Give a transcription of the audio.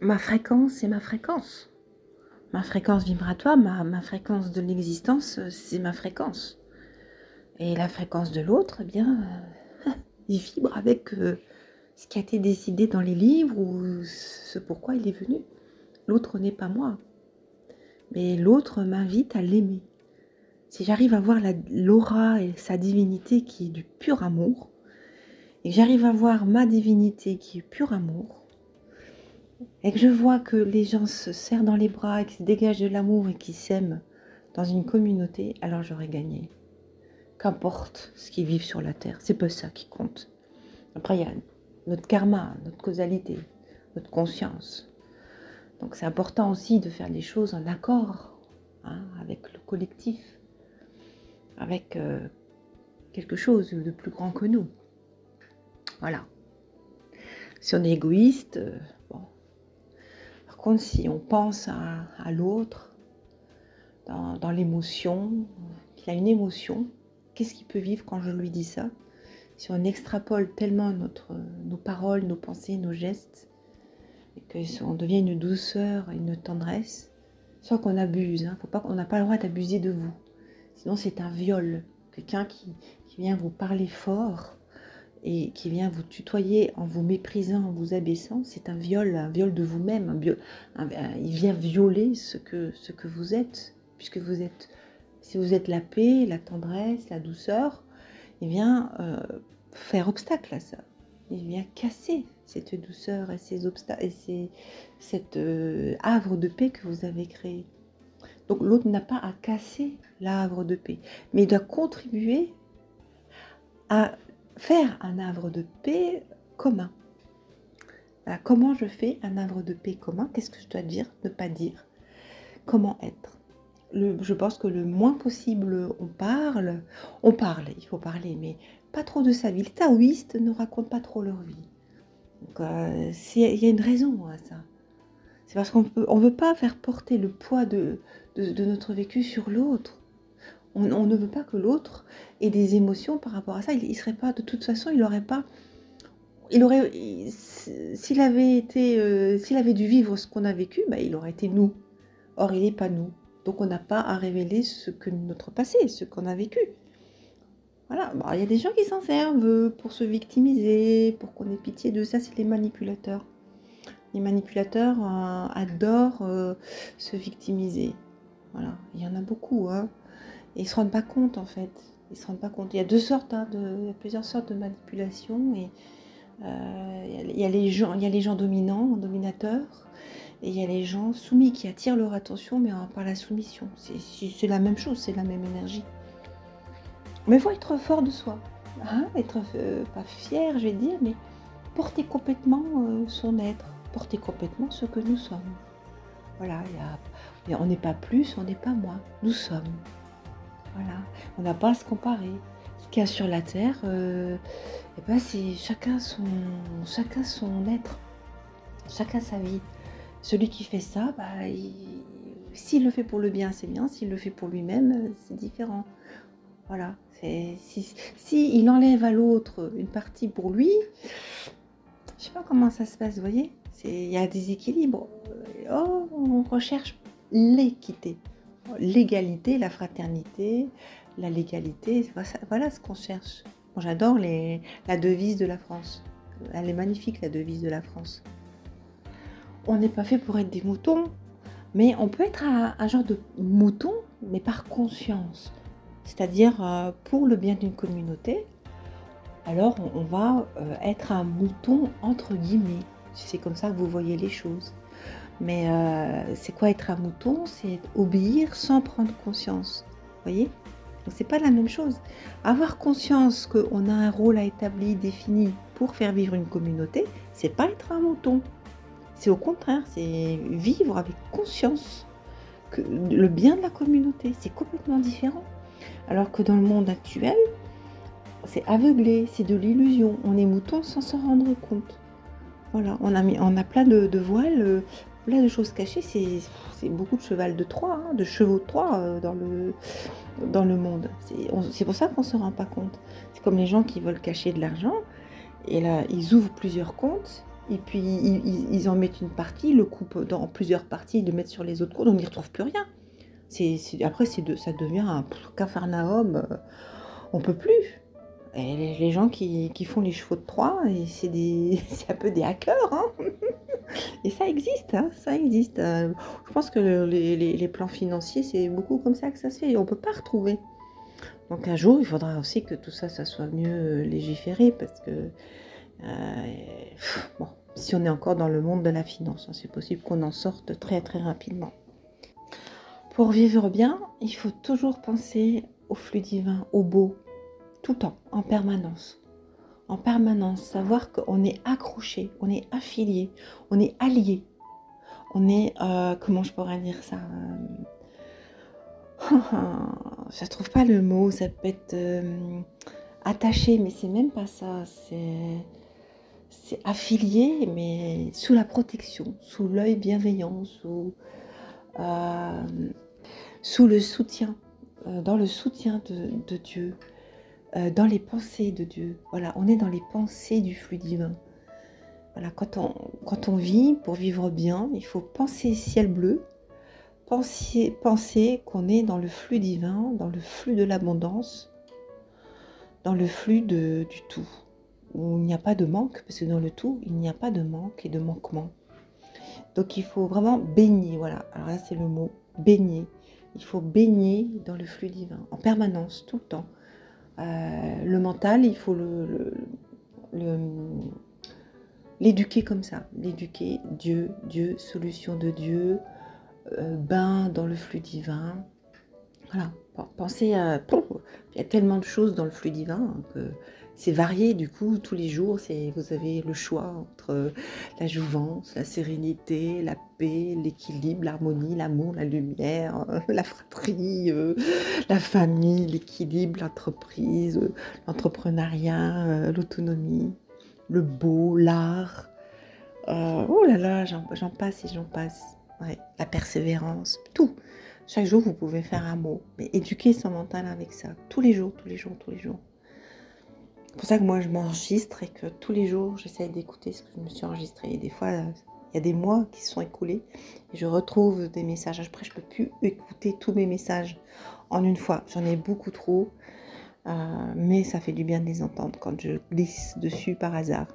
ma fréquence, c'est ma fréquence. Ma fréquence vibratoire, ma fréquence de l'existence, c'est ma fréquence. Et la fréquence de l'autre, eh bien, il vibre avec ce qui a été décidé dans les livres ou ce pourquoi il est venu. L'autre n'est pas moi. Mais l'autre m'invite à l'aimer. Si j'arrive à voir l'aura et sa divinité qui est du pur amour, et que j'arrive à voir ma divinité qui est pur amour, et que je vois que les gens se serrent dans les bras et qu'ils se dégagent de l'amour et qu'ils s'aiment dans une communauté, alors j'aurais gagné. Qu'importe ce qu'ils vivent sur la terre, c'est pas ça qui compte. Après, il y a notre karma, notre causalité, notre conscience. Donc c'est important aussi de faire les choses en accord avec le collectif, avec quelque chose de plus grand que nous. Voilà. Si on est égoïste, bon. Par contre, si on pense à l'autre, dans l'émotion, qu'il a une émotion, qu'est-ce qu'il peut vivre quand je lui dis ça? Si on extrapole tellement nos paroles, nos pensées, nos gestes, et qu'on devient une douceur, une tendresse, sans qu'on abuse, on n'a pas le droit d'abuser de vous. Sinon c'est un viol. Quelqu'un qui vient vous parler fort et qui vient vous tutoyer en vous méprisant, en vous abaissant, c'est un viol de vous-même. Il vient violer ce que vous êtes, puisque si vous êtes la paix, la tendresse, la douceur, il vient faire obstacle à ça. Il vient casser cette douceur et ces obstacles et cette havre de paix que vous avez créé. Donc l'autre n'a pas à casser l'havre de paix, mais il doit contribuer à faire un havre de paix commun. Voilà, comment je fais un havre de paix commun? Qu'est-ce que je dois dire, ne pas dire? Comment être? Je pense que le moins possible, on parle, il faut parler, mais pas trop de sa vie. Les taoïstes ne racontent pas trop leur vie. Donc, il y a une raison à ça. C'est parce qu'on ne veut pas faire porter le poids de notre vécu sur l'autre. On ne veut pas que l'autre ait des émotions par rapport à ça. Il serait pas, de toute façon, s'il avait dû vivre ce qu'on a vécu, il aurait été nous. Or, il n'est pas nous. Donc, on n'a pas à révéler ce que notre passé, ce qu'on a vécu. Voilà. Bon, il y a des gens qui s'en servent pour se victimiser, pour qu'on ait pitié d'eux. Ça, c'est les manipulateurs. Les manipulateurs adorent se victimiser. Voilà. Il y en a beaucoup. Et ils ne se rendent pas compte, en fait. Ils se rendent pas compte. Il y a il y a plusieurs sortes de manipulation. Et il y a les gens dominants, dominateurs. Et il y a les gens soumis qui attirent leur attention, mais par la soumission. C'est la même chose, c'est la même énergie. Mais il faut être fort de soi. Être pas fier, je vais dire, mais porter complètement son être. Porter complètement ce que nous sommes. Voilà, on n'est pas plus, on n'est pas moins. Nous sommes. Voilà, on n'a pas à se comparer. Ce qu'il y a sur la Terre, c'est chacun son être. Chacun sa vie. Celui qui fait ça, s'il le fait pour le bien, c'est bien. S'il le fait pour lui-même, c'est différent. Voilà. Si il enlève à l'autre une partie pour lui, je sais pas comment ça se passe, vous voyez. Il y a des équilibres. On recherche l'équité, l'égalité, la fraternité, la légalité. Voilà ce qu'on cherche. Moi, j'adore la devise de la France. Elle est magnifique, la devise de la France. On n'est pas fait pour être des moutons, mais on peut être un genre de mouton, mais par conscience. C'est-à-dire pour le bien d'une communauté, alors on va être un mouton entre guillemets. C'est comme ça que vous voyez les choses. Mais c'est quoi être un mouton? C'est obéir sans prendre conscience. Vous voyez? Donc c'est pas la même chose. Avoir conscience qu'on a un rôle à établir, défini pour faire vivre une communauté, c'est pas être un mouton. C'est au contraire, c'est vivre avec conscience que le bien de la communauté, c'est complètement différent. Alors que dans le monde actuel, c'est aveuglé, c'est de l'illusion. On est mouton sans s'en rendre compte. Voilà, on a plein de voiles, plein de choses cachées. C'est beaucoup de cheval de Troie, de chevaux de Troie dans le monde. C'est pour ça qu'on ne se rend pas compte. C'est comme les gens qui veulent cacher de l'argent. Et là, ils ouvrent plusieurs comptes. Et puis ils en mettent une partie, ils le coupent dans plusieurs parties, ils le mettent sur les autres comptes, on n'y retrouve plus rien. Après, ça devient un capharnaüm, on peut plus. Et les gens qui font les chevaux de Troie, c'est un peu des hackers, hein. Et ça existe, hein, ça existe. Je pense que les plans financiers, c'est beaucoup comme ça que ça se fait. On ne peut pas retrouver. Donc un jour, il faudra aussi que tout ça, ça soit mieux légiféré, parce que bon, si on est encore dans le monde de la finance, hein, c'est possible qu'on en sorte très très rapidement. Pour vivre bien, il faut toujours penser au flux divin, au beau, tout le temps, en permanence. En permanence, savoir qu'on est accroché, on est affilié, on est allié, on est, comment je pourrais dire ça, je ne trouve pas le mot, ça peut être attaché, mais c'est même pas ça, c'est affilié, mais sous la protection, sous l'œil bienveillant, sous le soutien, dans le soutien de Dieu, dans les pensées de Dieu. Voilà, on est dans les pensées du flux divin. Voilà, quand on vit, pour vivre bien, il faut penser ciel bleu, penser qu'on est dans le flux divin, dans le flux de l'abondance, dans le flux du tout, où il n'y a pas de manque, parce que dans le tout, il n'y a pas de manque et de manquement. Donc il faut vraiment baigner, voilà, alors là c'est le mot, baigner. Il faut baigner dans le flux divin, en permanence, tout le temps. Le mental, il faut l'éduquer comme ça, l'éduquer, Dieu, solution de Dieu, bain dans le flux divin. Voilà, pensez à... Il y a tellement de choses dans le flux divin que c'est varié, du coup, tous les jours, vous avez le choix entre la jouvence, la sérénité, la paix, l'équilibre, l'harmonie, l'amour, la lumière, la fratrie, la famille, l'équilibre, l'entreprise, l'entrepreneuriat, l'autonomie, le beau, l'art. Oh là là, j'en passe et j'en passe. Ouais, la persévérance, tout. Chaque jour, vous pouvez faire un mot. Mais éduquer son mental avec ça. Tous les jours, tous les jours, tous les jours. C'est pour ça que moi, je m'enregistre et que tous les jours, j'essaye d'écouter ce que je me suis enregistré. Et des fois, il y a des mois qui se sont écoulés et je retrouve des messages. Après, je ne peux plus écouter tous mes messages en une fois. J'en ai beaucoup trop. Mais ça fait du bien de les entendre quand je glisse dessus par hasard.